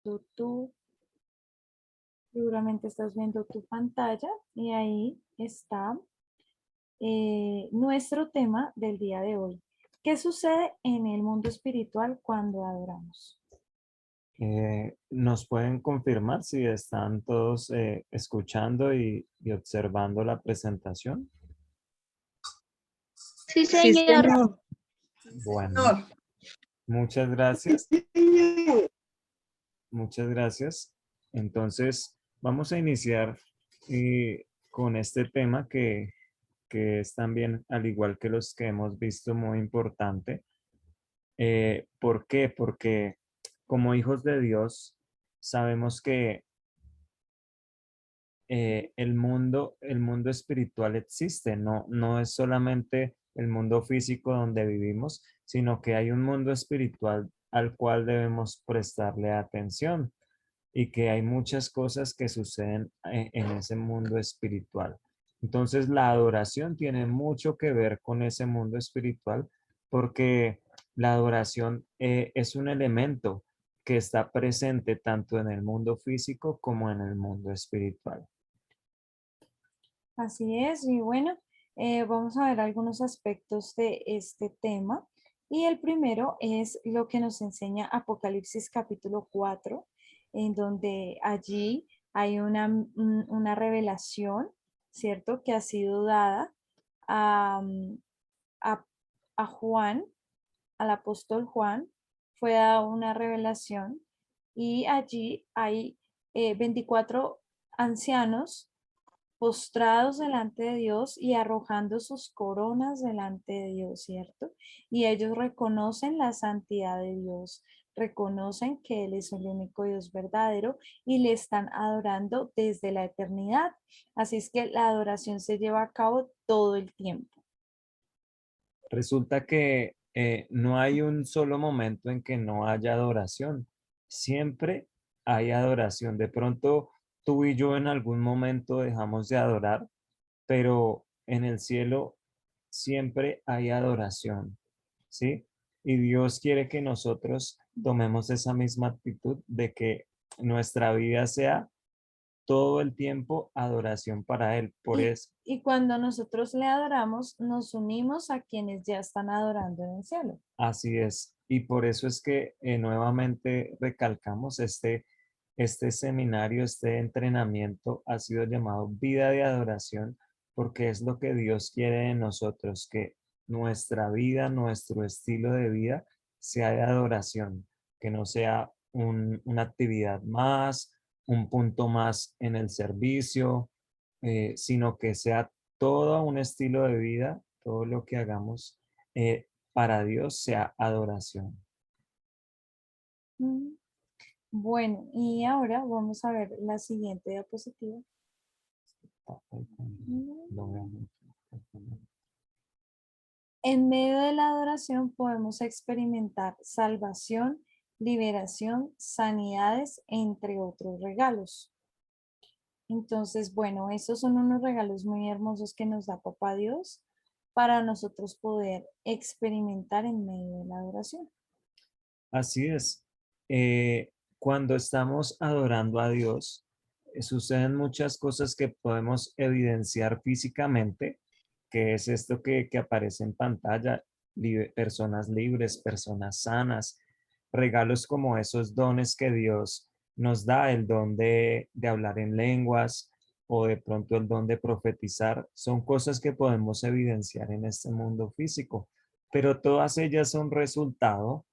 tú, seguramente estás viendo tu pantalla y ahí está nuestro tema del día de hoy. ¿Qué sucede en el mundo espiritual cuando adoramos? ¿Nos pueden confirmar si están todos escuchando y observando la presentación? Sí, Sí, señor. señor. Bueno, muchas gracias. Muchas gracias. Entonces, vamos a iniciar con este tema que es también, al igual que los que hemos visto, muy importante. ¿Por qué? Porque como hijos de Dios, sabemos que el mundo espiritual existe, no es solamente el mundo físico donde vivimos, sino que hay un mundo espiritual al cual debemos prestarle atención y que hay muchas cosas que suceden en ese mundo espiritual. Entonces, la adoración tiene mucho que ver con ese mundo espiritual porque la adoración es un elemento que está presente tanto en el mundo físico como en el mundo espiritual. Así es, y bueno, vamos a ver algunos aspectos de este tema. Y el primero es lo que nos enseña Apocalipsis capítulo 4, en donde allí hay una revelación, ¿cierto?, que ha sido dada a, a, a Juan, al apóstol Juan, fue dada una revelación y allí hay 24 ancianos postrados delante de Dios y arrojando sus coronas delante de Dios, ¿cierto? Y ellos reconocen la santidad de Dios, reconocen que Él es el único Dios verdadero y le están adorando desde la eternidad. Así es que la adoración se lleva a cabo todo el tiempo. Resulta que no hay un solo momento en que no haya adoración. Siempre hay adoración. De pronto tú y yo en algún momento dejamos de adorar, pero en el cielo siempre hay adoración, ¿sí? Y Dios quiere que nosotros tomemos esa misma actitud de que nuestra vida sea todo el tiempo adoración para Él. Por Y, eso, y cuando nosotros le adoramos, nos unimos a quienes ya están adorando en el cielo. así es. Y por eso es que nuevamente recalcamos este seminario, este entrenamiento ha sido llamado vida de adoración porque es lo que Dios quiere de nosotros, que nuestra vida, nuestro estilo de vida sea de adoración, que no sea una actividad más, un punto más en el servicio, sino que sea todo un estilo de vida, todo lo que hagamos para Dios sea adoración. Mm. Bueno, y ahora vamos a ver la siguiente diapositiva. En medio de la adoración podemos experimentar salvación, liberación, sanidades, entre otros regalos. Entonces, bueno, esos son unos regalos muy hermosos que nos da Papá Dios para nosotros poder experimentar en medio de la adoración. Así es. Cuando estamos adorando a Dios, suceden muchas cosas que podemos evidenciar físicamente, que es esto que aparece en pantalla, personas libres, personas sanas, regalos como esos dones que Dios nos da, el don de hablar en lenguas o de pronto el don de profetizar, son cosas que podemos evidenciar en este mundo físico, pero todas ellas son resultado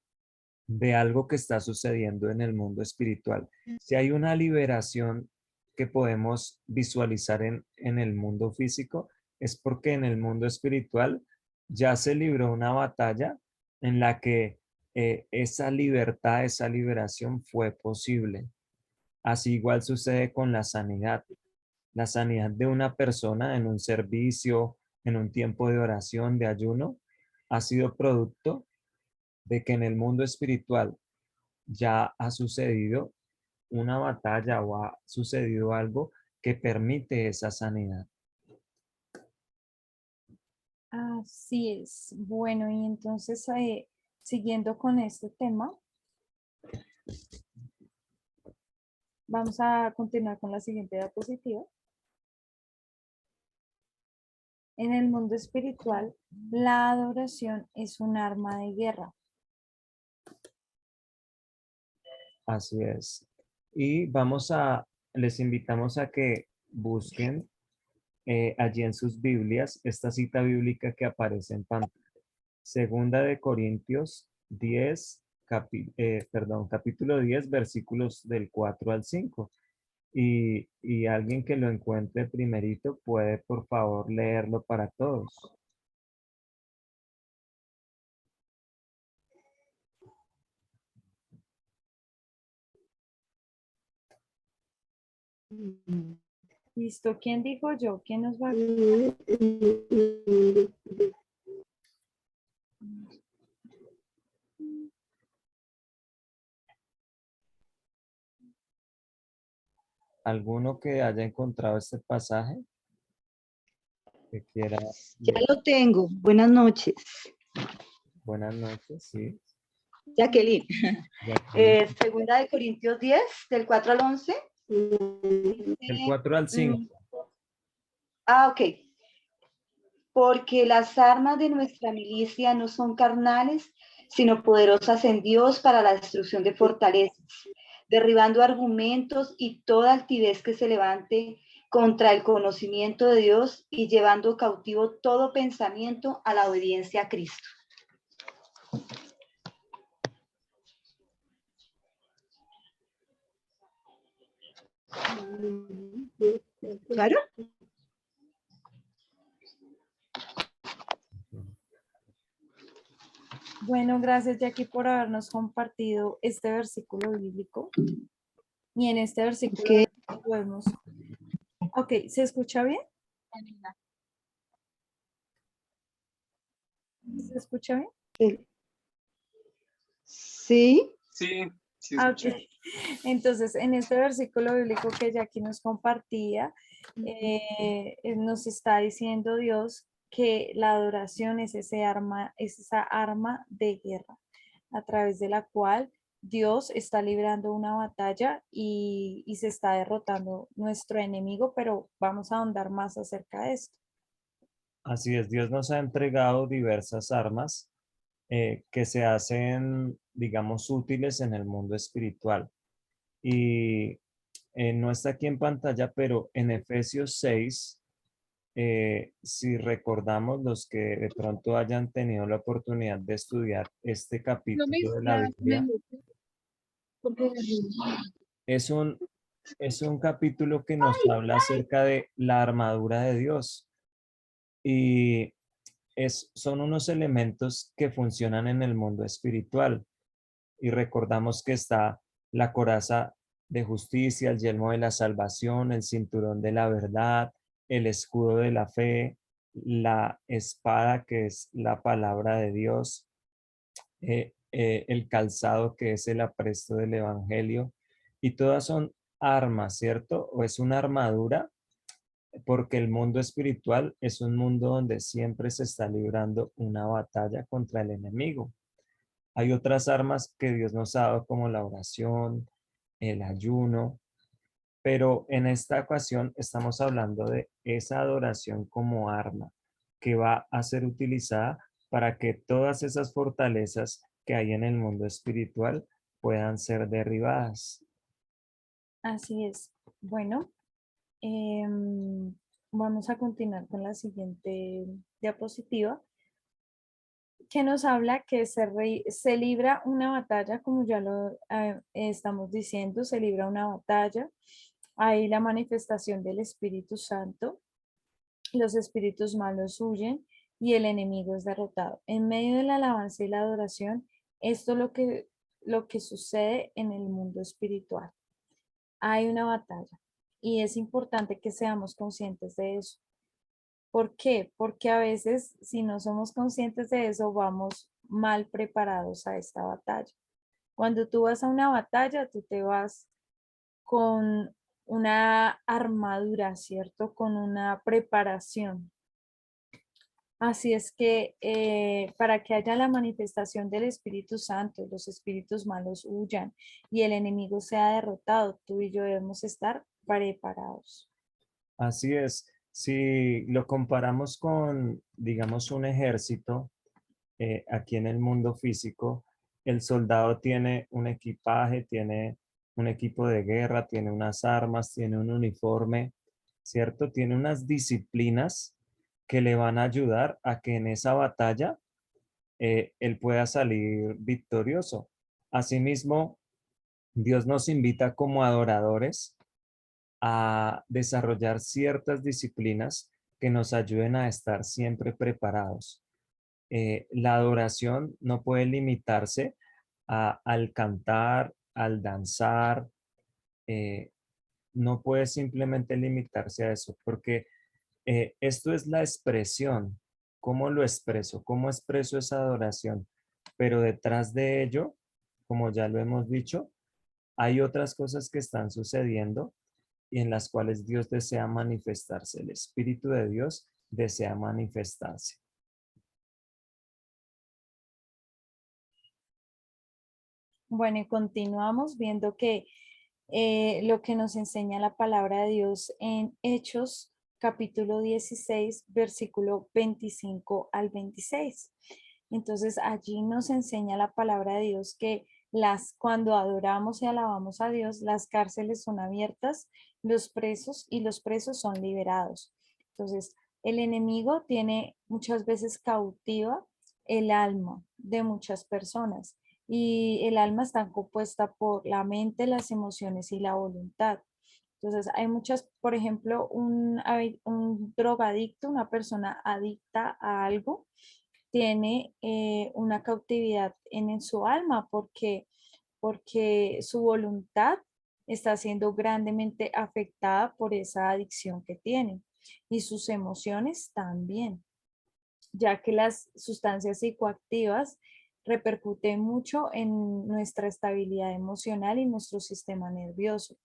de algo que está sucediendo en el mundo espiritual. Si hay una liberación que podemos visualizar en el mundo físico, es porque en el mundo espiritual ya se libró una batalla en la que esa libertad, esa liberación fue posible. Así igual sucede con la sanidad. La sanidad de una persona en un servicio, en un tiempo de oración, de ayuno, ha sido producto de que en el mundo espiritual ya ha sucedido una batalla o ha sucedido algo que permite esa sanidad. Así es. Bueno, y entonces, siguiendo con este tema, Vamos a continuar con la siguiente diapositiva. En el mundo espiritual, la adoración es un arma de guerra. Así es. Y les invitamos a que busquen allí en sus Biblias esta cita bíblica que aparece en pantalla. Segunda de Corintios 10, capítulo 10, versículos del 4 al 5. Y alguien que lo encuentre primerito puede, por favor, leerlo para todos. Listo, ¿quién dijo yo? ¿Quién nos va a... ¿Alguno que haya encontrado este pasaje que quiera Ya leer? lo tengo. Buenas noches, Buenas noches, sí. Jacqueline. Jacqueline. Segunda de Corintios 10, del 4 al 11. Del 4 al 5. Ok. Porque las armas de nuestra milicia no son carnales, sino poderosas en Dios para la destrucción de fortalezas, derribando argumentos y toda altivez que se levante contra el conocimiento de Dios y llevando cautivo todo pensamiento a la obediencia a Cristo. ¿Claro? Bueno, gracias Jackie por habernos compartido este versículo bíblico. Y en este versículo Okay. podemos... Ok, ¿se escucha bien? ¿Se escucha bien? Sí. Sí, sí Ah, escuché. ok. Entonces, en este versículo bíblico que Jackie nos compartía, nos está diciendo Dios que la adoración es esa arma de guerra a través de la cual Dios está librando una batalla y se está derrotando nuestro enemigo, pero vamos a ahondar más acerca de esto. Así es, Dios nos ha entregado diversas armas que se hacen, digamos, útiles en el mundo espiritual. Y no está aquí en pantalla, pero en Efesios 6, si recordamos los que de pronto hayan tenido la oportunidad de estudiar este capítulo de la Biblia, es un, es un capítulo que nos habla acerca de la armadura de Dios. Y son unos elementos que funcionan en el mundo espiritual. Y recordamos que está la coraza de justicia, el yelmo de la salvación, el cinturón de la verdad, el escudo de la fe, la espada que es la palabra de Dios, el calzado que es el apresto del evangelio. Y todas son armas, ¿cierto? O es una armadura porque el mundo espiritual es un mundo donde siempre se está librando una batalla contra el enemigo. Hay otras armas que Dios nos ha dado como la oración, el ayuno, pero en esta ocasión estamos hablando de esa adoración como arma que va a ser utilizada para que todas esas fortalezas que hay en el mundo espiritual puedan ser derribadas. Así es. Bueno, em, vamos a continuar con la siguiente diapositiva, que nos habla que se libra una batalla, como ya lo estamos diciendo, se libra una batalla. Hay la manifestación del Espíritu Santo, los espíritus malos huyen y el enemigo es derrotado. En medio de la alabanza y la adoración, esto es lo que sucede en el mundo espiritual. Hay una batalla y es importante que seamos conscientes de eso. ¿Por qué? Porque a veces, si no somos conscientes de eso, vamos mal preparados a esta batalla. Cuando tú vas a una batalla, tú te vas con una armadura, ¿cierto? Con una preparación. Así es que para que haya la manifestación del Espíritu Santo, los espíritus malos huyan y el enemigo sea derrotado, tú y yo debemos estar preparados. Así es. Si lo comparamos con, digamos, un ejército, aquí en el mundo físico, el soldado tiene un equipaje, tiene un equipo de guerra, tiene unas armas, tiene un uniforme, ¿cierto? Tiene unas disciplinas que le van a ayudar a que en esa batalla él pueda salir victorioso. Asimismo, Dios nos invita como adoradores a desarrollar ciertas disciplinas que nos ayuden a estar siempre preparados. La adoración no puede limitarse al cantar, al danzar, eh, no puede simplemente limitarse a eso, porque esto es la expresión. ¿Cómo lo expreso? ¿Cómo expreso esa adoración? Pero detrás de ello, como ya lo hemos dicho, hay otras cosas que están sucediendo y en las cuales Dios desea manifestarse. El Espíritu de Dios desea manifestarse. Bueno, y continuamos viendo que lo que nos enseña la palabra de Dios en Hechos capítulo 16, versículo 25 al 26. Entonces allí nos enseña la palabra de Dios que cuando adoramos y alabamos a Dios, las cárceles son abiertas, los presos son liberados. Entonces, el enemigo tiene muchas veces cautiva el alma de muchas personas y el alma está compuesta por la mente, las emociones y la voluntad. Entonces, hay muchas, por ejemplo, un drogadicto, una persona adicta a algo, tiene una cautividad en su alma porque su voluntad está siendo grandemente afectada por esa adicción que tiene y sus emociones también, ya que las sustancias psicoactivas repercuten mucho en nuestra estabilidad emocional y nuestro sistema nervioso,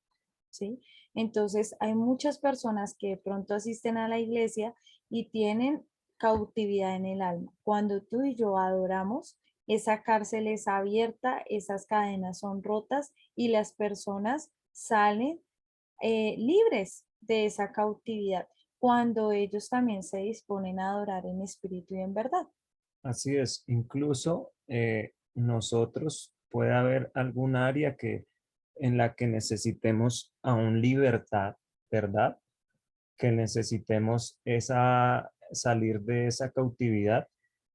¿sí? Entonces, hay muchas personas que de pronto asisten a la iglesia y tienen cautividad en el alma. Cuando tú y yo adoramos, esa cárcel es abierta, esas cadenas son rotas y las personas salen libres de esa cautividad cuando ellos también se disponen a adorar en espíritu y en verdad. Así es, incluso nosotros puede haber algún área en la que necesitemos aún libertad, ¿verdad? Que necesitemos salir de esa cautividad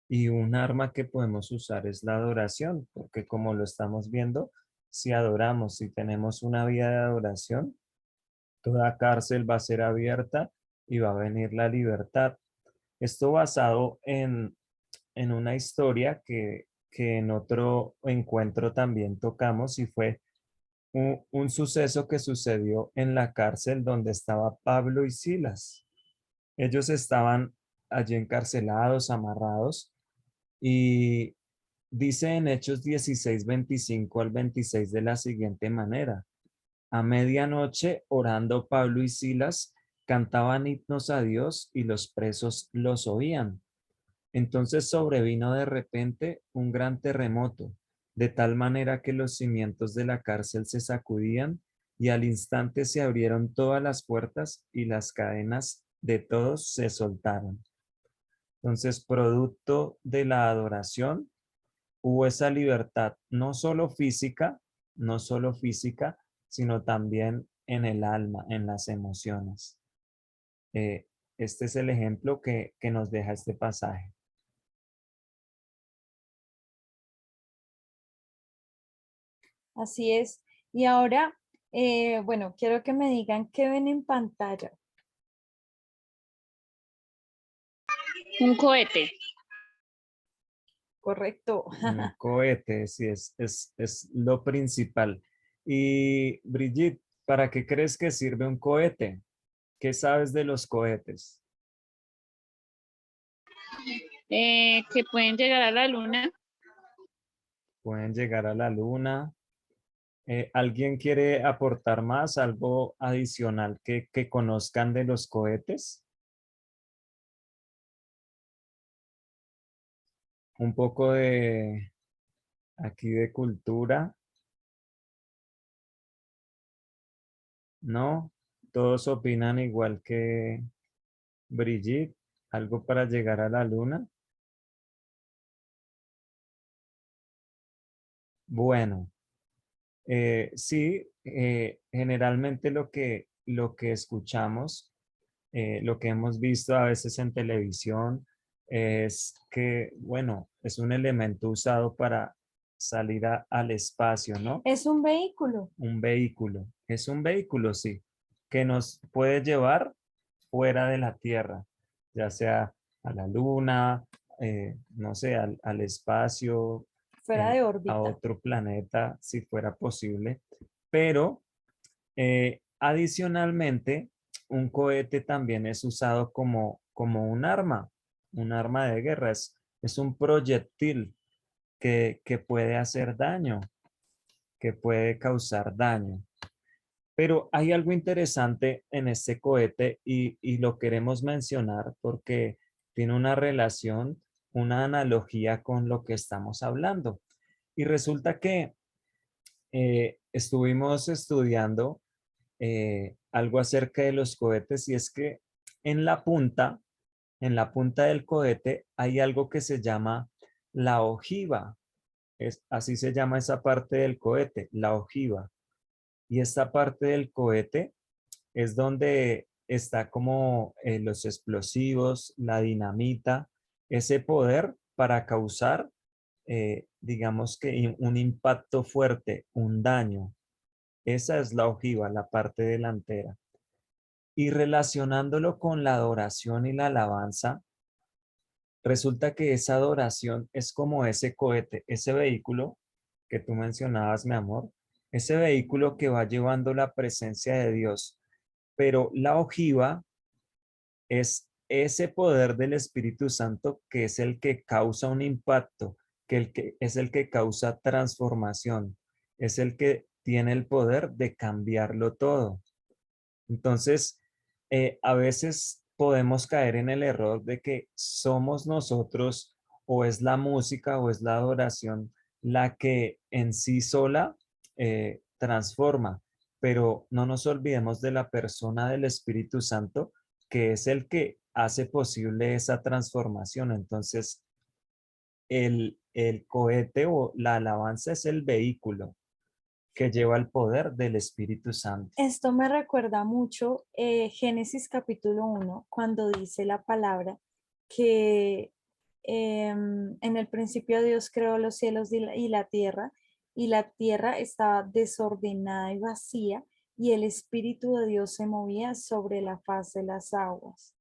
y un arma que podemos usar es la adoración, porque como lo estamos viendo, si adoramos, si tenemos una vida de adoración, toda cárcel va a ser abierta y va a venir la libertad. Esto basado en una historia que en otro encuentro también tocamos y fue un suceso que sucedió en la cárcel donde estaba Pablo y Silas. Ellos estaban allí encarcelados, amarrados y dice en Hechos 16, 25 al 26 de la siguiente manera. A medianoche, orando Pablo y Silas, cantaban himnos a Dios y los presos los oían. Entonces sobrevino de repente un gran terremoto, de tal manera que los cimientos de la cárcel se sacudían y al instante se abrieron todas las puertas y las cadenas de todos se soltaron. Entonces, producto de la adoración, hubo esa libertad, no solo física, sino también en el alma, en las emociones. Eh, este es el ejemplo que nos deja este pasaje. Así es. Y ahora, bueno, quiero que me digan qué ven en pantalla. Un cohete. Correcto. Un cohete, sí, es lo principal. Y Brigitte, ¿para qué crees que sirve un cohete? ¿Qué sabes de los cohetes? Que pueden llegar a la luna. Pueden llegar a la luna. ¿Alguien quiere aportar más, algo adicional que conozcan de los cohetes? un poco de aquí de cultura, ¿no? Todos opinan igual que Brigitte, algo para llegar a la luna. Bueno, sí, generalmente lo que escuchamos, lo que hemos visto a veces en televisión es que, bueno, es un elemento usado para salir al espacio, ¿no? Es un vehículo. Un vehículo. Es un vehículo, sí, que nos puede llevar fuera de la Tierra, ya sea a la Luna, no sé, al espacio, Fuera de a órbita. otro planeta, si fuera posible. Pero adicionalmente, un cohete también es usado como un arma de guerra. Es un proyectil que puede hacer daño, que puede causar daño. Pero hay algo interesante en este cohete y lo queremos mencionar porque tiene una relación, una analogía con lo que estamos hablando. Y resulta que estuvimos estudiando algo acerca de los cohetes y es que en la punta, en la punta del cohete hay algo que se llama la ojiva. Así se llama esa parte del cohete, la ojiva. Y esta parte del cohete es donde está como los explosivos, la dinamita, ese poder para causar, digamos que un impacto fuerte, un daño. Esa es la ojiva, la parte delantera. Y relacionándolo con la adoración y la alabanza, resulta que esa adoración es como ese cohete, ese vehículo que tú mencionabas, mi amor, ese vehículo que va llevando la presencia de Dios. Pero la ojiva es ese poder del Espíritu Santo que es el que causa un impacto, que es el que causa transformación, es el que tiene el poder de cambiarlo todo. Entonces, a veces podemos caer en el error de que somos nosotros o es la música o es la adoración la que en sí sola transforma, pero no nos olvidemos de la persona del Espíritu Santo, que es el que hace posible esa transformación. Entonces, el cohete o la alabanza es el vehículo que lleva el poder del Espíritu Santo. Esto me recuerda mucho Génesis capítulo 1, cuando dice la palabra que en el principio Dios creó los cielos y la tierra estaba desordenada y vacía, y el Espíritu de Dios se movía sobre la faz de las aguas.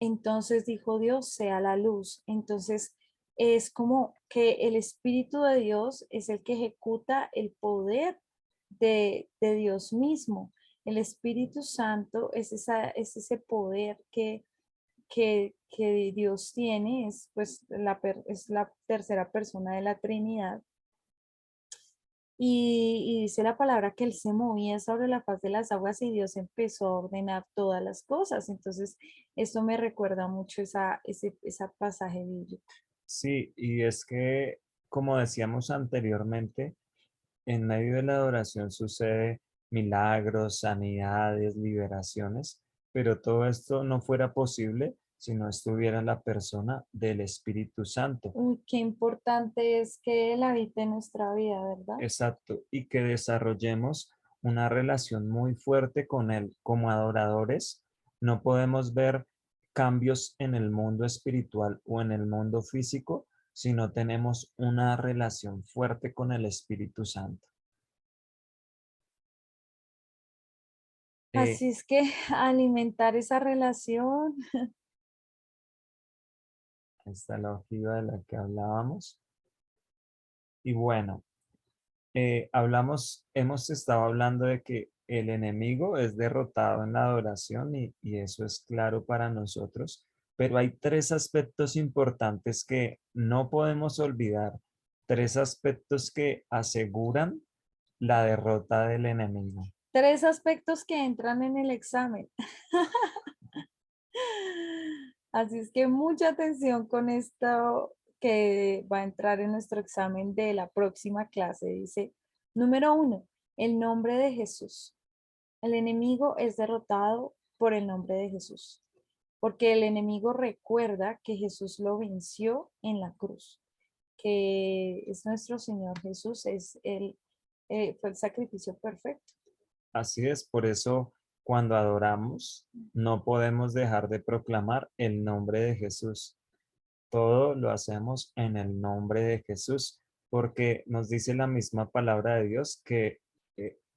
Entonces dijo Dios, sea la luz. Entonces es como que el Espíritu de Dios es el que ejecuta el poder de Dios mismo. El Espíritu Santo es ese poder que Dios tiene, es pues es la tercera persona de la Trinidad. Y dice la palabra que él se movía sobre la faz de las aguas y Dios empezó a ordenar todas las cosas. Entonces, esto me recuerda mucho esa pasaje bíblico. Sí, y es que, como decíamos anteriormente, en medio de la adoración sucede milagros, sanidades, liberaciones, pero todo esto no fuera posible si no estuviera la persona del Espíritu Santo. Uy, qué importante es que Él habite en nuestra vida, ¿verdad? Exacto, y que desarrollemos una relación muy fuerte con Él. Como adoradores, no podemos ver cambios en el mundo espiritual o en el mundo físico si no tenemos una relación fuerte con el Espíritu Santo. Eh, Así es que alimentar esa relación. Esta la ojiva de la que hablábamos. Y bueno, hemos estado hablando de que el enemigo es derrotado en la adoración y eso es claro para nosotros, pero hay tres aspectos importantes que no podemos olvidar, tres aspectos que aseguran la derrota del enemigo. Tres aspectos que entran en el examen. Así es que mucha atención con esto que va a entrar en nuestro examen de la próxima clase. Dice, número 1, el nombre de Jesús. El enemigo es derrotado por el nombre de Jesús, porque el enemigo recuerda que Jesús lo venció en la cruz, que es nuestro Señor Jesús, fue el sacrificio perfecto. Así es, por eso cuando adoramos no podemos dejar de proclamar el nombre de Jesús. Todo lo hacemos en el nombre de Jesús, porque nos dice la misma palabra de Dios que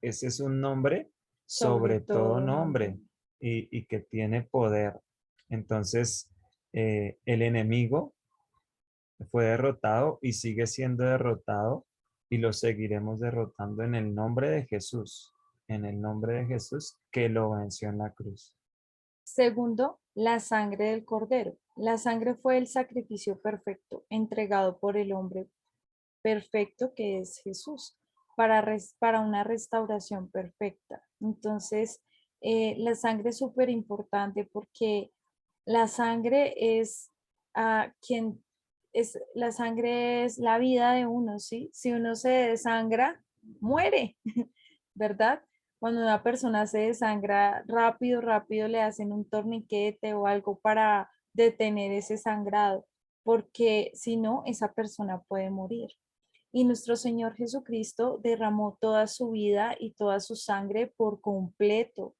ese es un nombre Sobre sobre todo todo nombre. nombre y que tiene poder. Entonces, el enemigo fue derrotado y sigue siendo derrotado y lo seguiremos derrotando en el nombre de Jesús, en el nombre de Jesús que lo venció en la cruz. Segundo, la sangre del cordero. La sangre fue el sacrificio perfecto entregado por el hombre perfecto que es Jesús para una restauración perfecta. Entonces, la sangre es súper importante porque la sangre es la sangre es la vida de uno, ¿sí? Si uno se desangra, muere, ¿verdad? Cuando una persona se desangra rápido, rápido le hacen un torniquete o algo para detener ese sangrado, porque si no, esa persona puede morir. Y nuestro Señor Jesucristo derramó toda su vida y toda su sangre por completo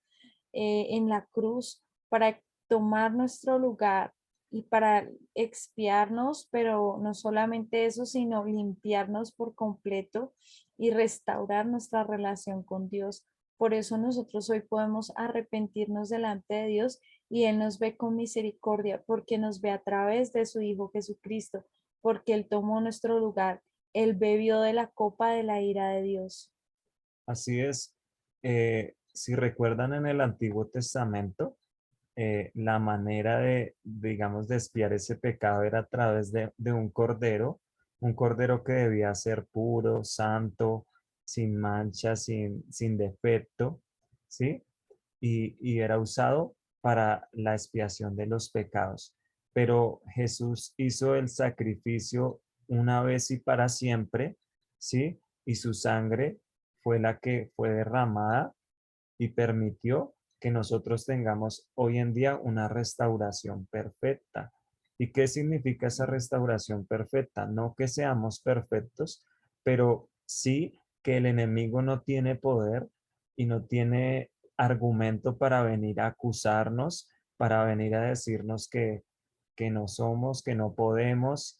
en la cruz para tomar nuestro lugar y para expiarnos, pero no solamente eso, sino limpiarnos por completo y restaurar nuestra relación con Dios. Por eso nosotros hoy podemos arrepentirnos delante de Dios y Él nos ve con misericordia, porque nos ve a través de su Hijo Jesucristo, porque Él tomó nuestro lugar, Él bebió de la copa de la ira de Dios. Así es. Si recuerdan en el Antiguo Testamento, la manera de, digamos, de expiar ese pecado era a través de un cordero que debía ser puro, santo, sin mancha, sin defecto, ¿sí? Y era usado para la expiación de los pecados. Pero Jesús hizo el sacrificio una vez y para siempre, ¿sí? Y su sangre fue la que fue derramada y permitió que nosotros tengamos hoy en día una restauración perfecta. ¿Y qué significa esa restauración perfecta? No que seamos perfectos, pero sí que el enemigo no tiene poder y no tiene argumento para venir a acusarnos, para venir a decirnos que no somos, que no podemos,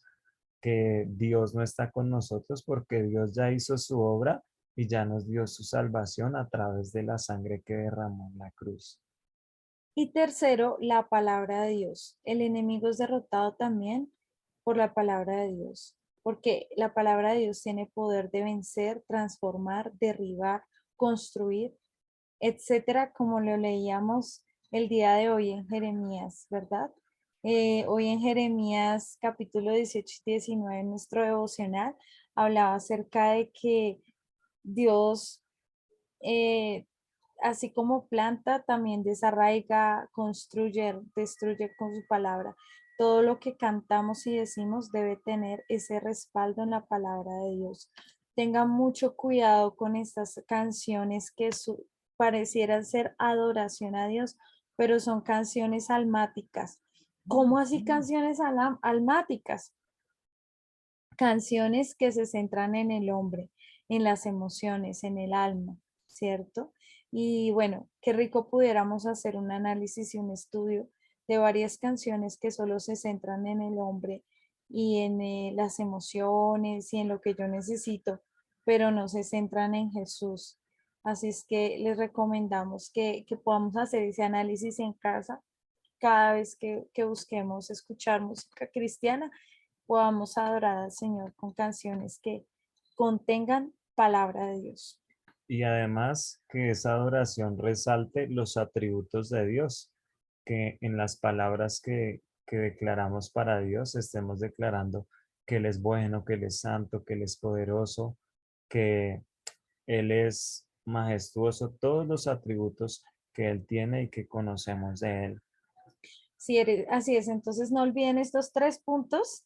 que Dios no está con nosotros, porque Dios ya hizo su obra y ya nos dio su salvación a través de la sangre que derramó en la cruz. Y tercero, la palabra de Dios. El enemigo es derrotado también por la palabra de Dios, porque la palabra de Dios tiene poder de vencer, transformar, derribar, construir, etcétera, como lo leíamos el día de hoy en Jeremías, ¿verdad? Hoy en Jeremías capítulo 18 y 19, en nuestro devocional, hablaba acerca de que Dios eh, así como planta, también desarraiga, construye, destruye con su palabra. Todo lo que cantamos y decimos debe tener ese respaldo en la palabra de Dios. Tengan mucho cuidado con estas canciones que parecieran ser adoración a Dios, pero son canciones almáticas. ¿Cómo así canciones almáticas? Canciones que se centran en el hombre, en las emociones, en el alma, ¿cierto? Y bueno, qué rico pudiéramos hacer un análisis y un estudio de varias canciones que solo se centran en el hombre y en las emociones y en lo que yo necesito, pero no se centran en Jesús. Así es que les recomendamos que podamos hacer ese análisis en casa cada vez que busquemos escuchar música cristiana, podamos adorar al Señor con canciones que contengan palabra de Dios. Y además que esa adoración resalte los atributos de Dios, que en las palabras que declaramos para Dios estemos declarando que Él es bueno, que Él es santo, que Él es poderoso, que Él es majestuoso, todos los atributos que Él tiene y que conocemos de Él. Si eres, así es, entonces no olviden estos 3 puntos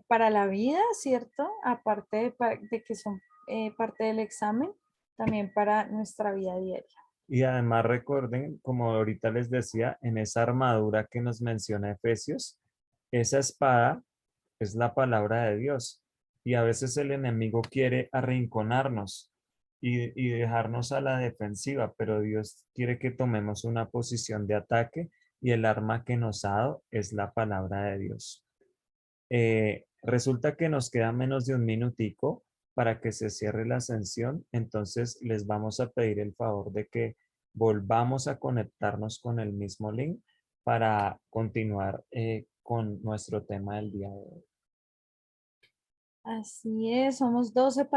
para la vida, ¿cierto? Aparte de que son parte del examen, también para nuestra vida diaria. Y además recuerden, como ahorita les decía, en esa armadura que nos menciona Efesios, esa espada es la palabra de Dios. Y a veces el enemigo quiere arrinconarnos y dejarnos a la defensiva, pero Dios quiere que tomemos una posición de ataque y el arma que nos ha dado es la palabra de Dios. Resulta que nos queda menos de un minutico para que se cierre la sesión, entonces les vamos a pedir el favor de que volvamos a conectarnos con el mismo link para continuar con nuestro tema del día de hoy. Así es, somos 12